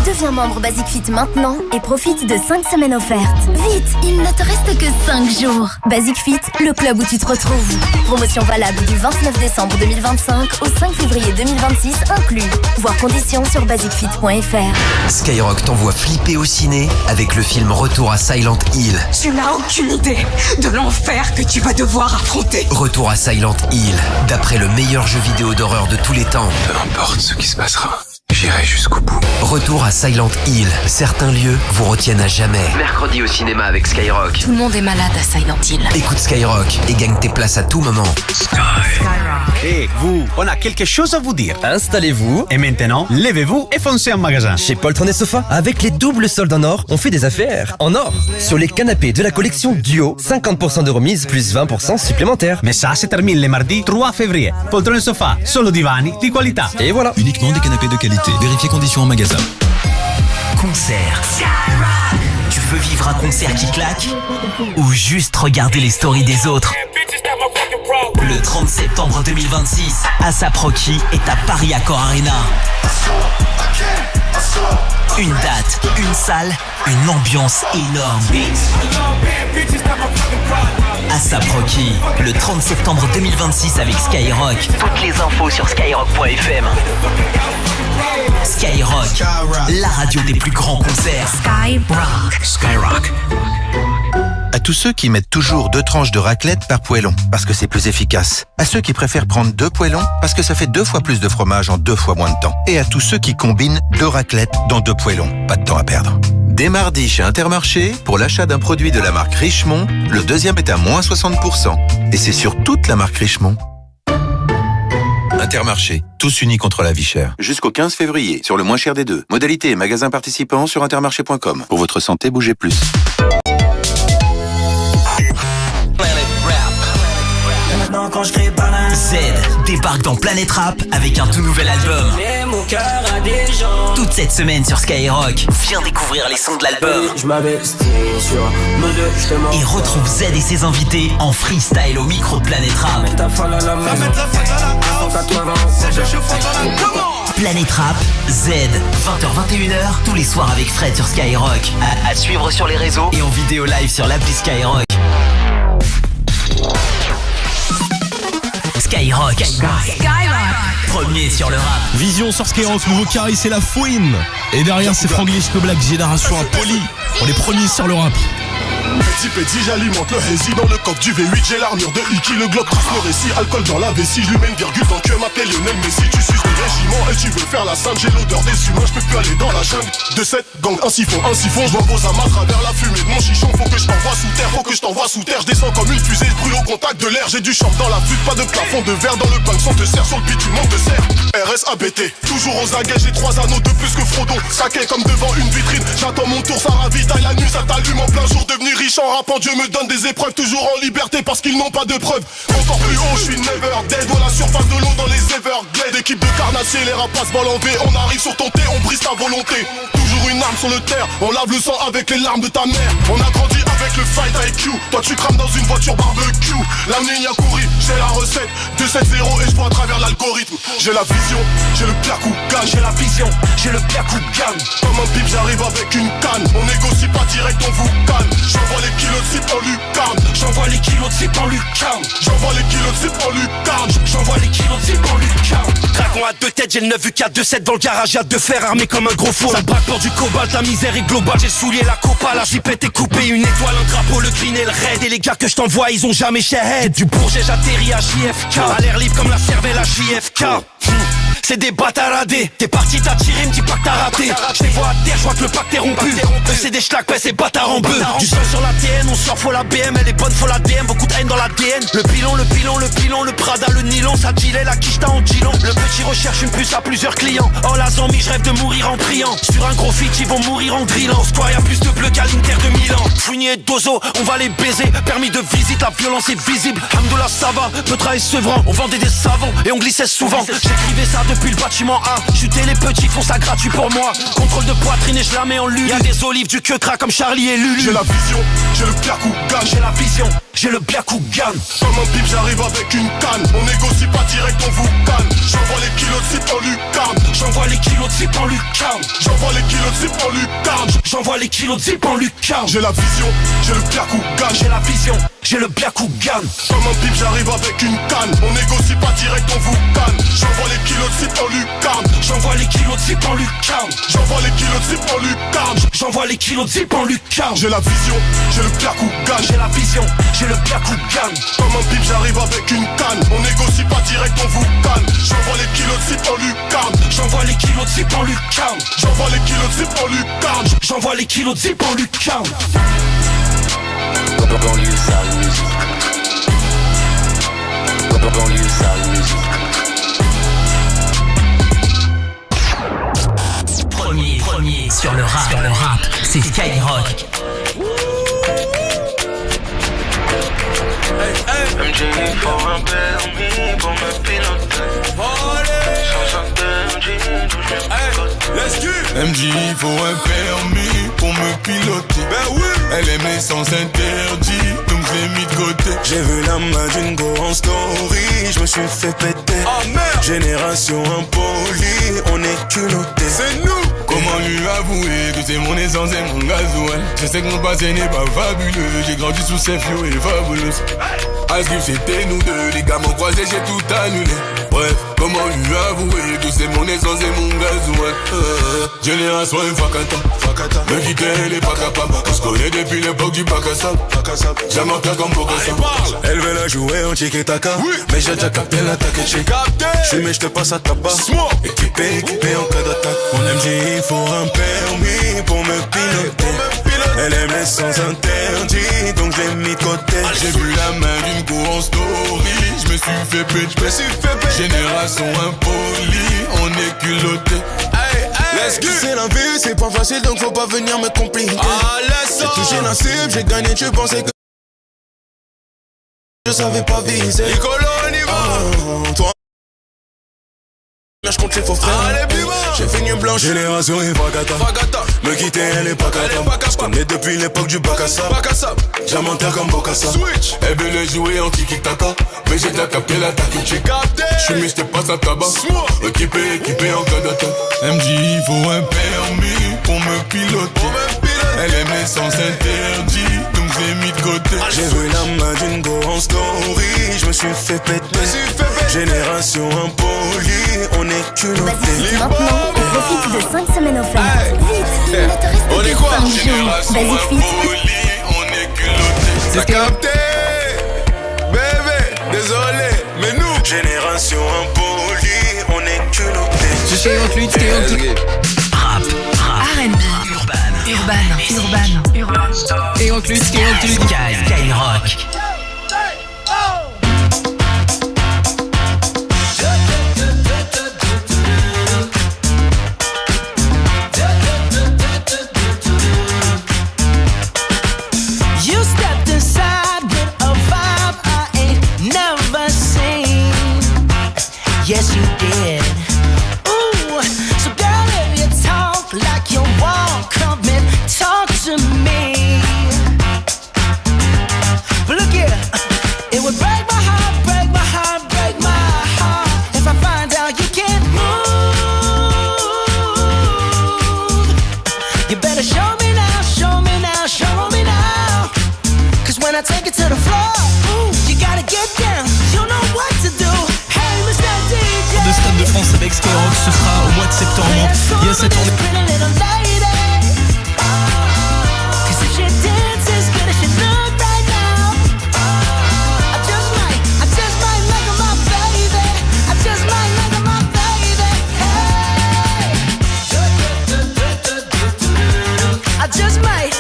Deviens membre Basic Fit maintenant et profite de 5 semaines offertes. Vite, il ne te reste que 5 jours. Basic Fit, le club où tu te retrouves. Promotion valable du 29 décembre 2025 au 5 février 2026 inclus. Voir conditions sur basicfit.fr. Skyrock t'envoie flipper au ciné avec le film Retour à Silent Hill. Tu n'as aucune idée de l'enfer que tu vas devoir affronter. Retour à Silent Hill, d'après le meilleur jeu vidéo d'horreur de tous les temps. Peu importe ce qui se passera, j'irai jusqu'au bout. Retour à Silent Hill. Certains lieux vous retiennent à jamais. Mercredi au cinéma avec Skyrock. Tout le monde est malade à Silent Hill. Écoute Skyrock et gagne tes places à tout moment. Et vous, on a quelque chose à vous dire. Installez-vous. Et maintenant, levez-vous et foncez en magasin. Chez Poltron et Sofa, avec les doubles soldes en or, on fait des affaires en or. Sur les canapés de la collection Duo, 50% de remise plus 20% supplémentaires. Mais ça se termine le mardi 3 février. Poltron et Sofa, solo divani di qualità. Et voilà. Uniquement des canapés de qualité. Vérifiez conditions en magasin. Concert. Tu veux vivre un concert qui claque ou juste regarder les stories des autres? Le 30 septembre 2026, A$AP Rocky est à Paris Accor Arena. Une date, une salle, une ambiance énorme. A$AP Rocky, le 30 septembre 2026 avec Skyrock. Toutes les infos sur skyrock.fm. Skyrock, la radio des plus grands concerts. Skyrock. À tous ceux qui mettent toujours 2 tranches de raclette par poêlon, parce que c'est plus efficace. À ceux qui préfèrent prendre 2 poêlons, parce que ça fait 2 fois plus de fromage en 2 fois moins de temps. Et à tous ceux qui combinent 2 raclettes dans 2 poêlons. Pas de temps à perdre. Dès mardi chez Intermarché, pour l'achat d'un produit de la marque Richemont, le deuxième est à moins 60%. Et c'est sur toute la marque Richemont. Intermarché, tous unis contre la vie chère. Jusqu'au 15 février, sur le moins cher des deux. Modalité et magasins participants sur intermarché.com. Pour votre santé, bougez plus. Z débarque dans Planète Rap avec un tout nouvel album. Toute cette semaine sur Skyrock, viens découvrir les sons de l'album. Et retrouve Z et ses invités en freestyle au micro de Planète Rap. Planète Rap, Z, 20h-21h, tous les soirs avec Fred sur Skyrock. À suivre sur les réseaux et en vidéo live sur l'appli Skyrock. Skyrock. Premier sur le rap. Vision sur Skyrock, nouveau carré, c'est la fouine. Et derrière, c'est Franglish No Black, génération impoli. On est premiers sur le rap. Petit, j'alimente le hazy dans le coffre du V8. J'ai l'armure de Iki, le Glock plus le récit. Alcool dans la vessie, je lui mets une virgule dans le cœur. M'appelle Lionel Messi, tu suces le régiment et tu veux faire la sainte. J'ai l'odeur des humains, je peux plus aller dans la jungle. De cette gang, un siphon, je m'envose à ma travers la fumée de mon chichon. Faut que je t'envoie sous terre, je descends comme une fusée, je brûle au contact de l'air. J'ai du champ dans la flûte, pas de plafond de verre dans le pain. Son te sert sur le beat, tu manques de serre. RSABT, toujours aux aguets, j'ai 3 anneaux de plus que Frodon. Saqué comme devant une vitrine, j'attends mon tour, ça ravitaille la nuit, ça t'allume en plein jour. Devenir riche en rappant, Dieu me donne des épreuves, toujours en liberté parce qu'ils n'ont pas de preuves. Encore plus haut, je suis never dead, à la surface de l'eau dans les Everglades. Équipe de carnassiers, les rapaces ball en V, on arrive sur ton thé, on brise ta volonté. Toujours une arme sur le terre, on lave le sang avec les larmes de ta mère. On a grandi avec le fight IQ, toi tu crames dans une voiture barbecue. La ligne a couru, j'ai la recette, 2-7-0 et je vois à travers l'algorithme. J'ai la vision, j'ai le placou gagne, j'ai la vision, j'ai le placou gagne. Comme un pipe, j'arrive avec une canne, on négocie pas direct, on vous calme. J'envoie les kilos de cible en lucarne, j'envoie les kilos de cible en lucarne, j'envoie les kilos de cible en lucarne, j'envoie les kilos de cible en lucarne. Dragon à 2 têtes, j'ai le 9 U4 2-7 dans le garage, y'a 2 fers armés comme un gros four. Ça braque pour du cobalt, la misère est globale. J'ai souillé la copa, la zipette est coupée, une étoile, un drapeau, le green et le raid. Et les gars que je t'envoie, ils ont jamais shahead. Du Bourget, j'atterris à JFK, à l'air libre comme la cervelle à JFK. C'est des bâtaradés. T'es parti, t'as tiré, me dis pas que t'as raté. Je les vois à terre, je vois que le pacte est rompu. Eux c'est des schlacs, c'est bâtard en bœuf. Du sang sur la TN, on sort, faut la BM. Elle est bonne, faut la DM, beaucoup de haine dans l'ADN. Le pilon, le Prada, le nylon. Ça gilet, la quicheta en gilon. Le petit recherche une puce à plusieurs clients. Oh la zombie, je rêve de mourir en priant. Sur un gros feat, ils vont mourir en drillant. Square, y'a plus de bleu qu'à l'Inter de Milan. Fournier et Dozo, on va les baiser. Permis de visite, la violence est visible. Hamdoullah, ça va, Petra et Sevran. On vendait des savons et on glissait souvent. J'écrivais ça depuis le bâtiment A. Chuter les petits font ça gratuit pour moi. Contrôle de poitrine et je la mets en lulu. Y'a des olives, du queue comme Charlie et Lulu. J'ai la vision, j'ai le placou gagne, j'ai la vision, j'ai le Byakugan. Comme un pipe j'arrive avec une canne. On négocie pas direct, on vous canne. J'envoie les kilos de zip en lucarne. J'envoie les kilos de zip en lucarne. J'envoie les kilos de zip en lucarne. J'envoie les kilos de zip en lucarne. J'ai la vision, j'ai le Byakugan. J'ai la vision, j'ai le Byakugan. Comme un pipe j'arrive avec une canne. On négocie pas direct, on vous canne. J'envoie les kilos de zip en lucarne. J'envoie les kilos de zip en lucarne. J'envoie les kilos de zip en lucarne. J'envoie les kilos de zip en lucarne. J'ai la vision, j'ai le Byakugan. J'ai la vision, j'ai le Byakugan. Comme un pipe j'arrive avec une canne. On négocie pas direct, on vous canne. J'envoie les kilos de zip en lucarne. J'envoie les kilos de zip en lucarne. J'envoie les kilos de zip en lucarne. J'envoie les kilos de zip en lucarne. Banlieue sale musique. Banlieue sale musique. Premier sur le rap, c'est Skyrock. MJ faut un permis pour me piloter. Sans un MJ, touche mes MJ faut un permis pour me piloter. Ben oui. Elle aime les sens interdits, donc je l'ai mis de côté. J'ai vu la main d'une go en story, je me suis fait péter. Oh merde. Génération impolie, on est culotté. C'est nous. Comment lui avouer que c'est mon essence et mon gasoil? Je sais que mon passé n'est pas fabuleux. J'ai grandi sous ces fio et fabuleuse. Asgif c'était nous deux, les gars m'ont croisé, j'ai tout annulé. Bref, comment lui avouer que c'est mon essence et mon gasoil? Génération Fakata, me quitter elle est pas capable. On se connaît depuis l'époque du bac à sable. Jamais en comme Bokassa. Elle veut la jouer en tiki-taka, oui. Mais j'ai déjà capté l'attaque et j'ai capté. J'suis mais j'te passe à tabac. Équipé en cas d'attaque. Mon MJ il faut un permis pour me piloter. Elle aime les sens interdits, donc je l'ai mis de côté. J'ai vu la main d'une go en story, je me suis fait péter. Génération impolie, on est culotté. C'est la vie, c'est pas facile donc faut pas venir me compliquer. J'ai touché la cible, j'ai gagné, tu pensais que je savais pas viser. Nicolas, on y va. Toi je compte les faux frères. J'ai fini blanche. Génération et Fakata. Me quitter elle est pas capable. Je connais depuis l'époque du bac à sable. Diamantaire comme Bokassa. Elle veut le jouer en tiki-taka, mais j'ai déjà capté l'attaque et j'ai capté. J'suis mais j'te passe à tabac. Équipé en cas d'attaque. MJ il faut un permis pour me piloter. Elle aime les sens interdits, donc je l'ai mis de côté. J'ai vu la main d'une go en story, je me suis fait péter. Génération impolie, on est culotté. Basique maintenant et profite de 5 semaines offertes. Vite, il ne te reste On est que quoi? 5 jours. Génération Basique Fit. impolie, on est culotté. C'est capté, bébé, désolé, mais nous. Génération impolie, on est culotté. Je t'ai inclus. Rap, R&B, urban. Et inclus. Skyrock. You stepped inside with a vibe I ain't never seen. Yes, you did. Ooh, so girl, if you talk like you walk, come and talk to me. But look here, it would break my heart, break my heart, break my heart if I find out you can't move. You better show me now, show me now, show me now. Cause when I take it to the floor, ooh, you gotta get down, you know what to do. Hey, Mr. DJ. De Stade de France avec Skyrock, ce sera au mois de septembre. Il y a cette tournée. I just might.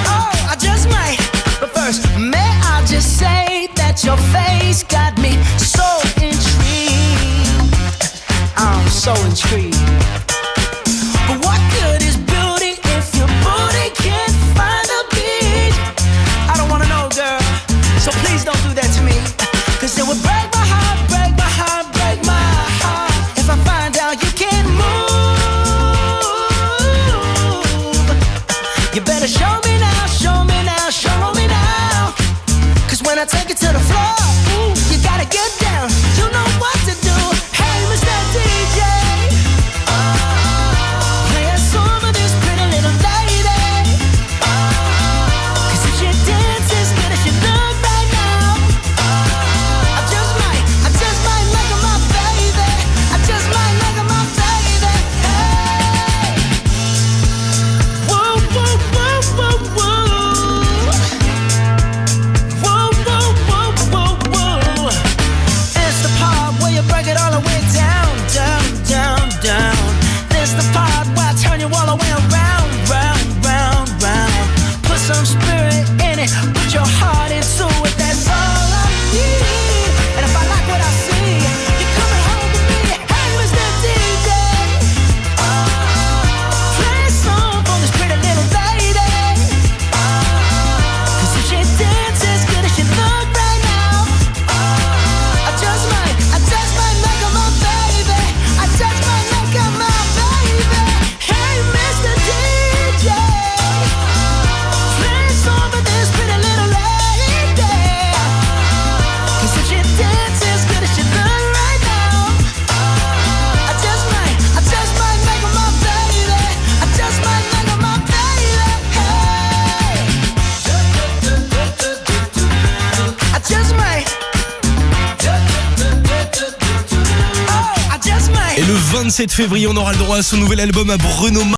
Oh, I just might. But first, may I just say that your face got me so intrigued. I'm so intrigued. But what good is beauty if your booty can't find a beat? I don't wanna know, girl. So please don't do that to me. Cause it would break my heart, break my heart, break my heart if I find out you can't move. You better show me now, show me. 27 février, on aura le droit à son nouvel album à Bruno Mars.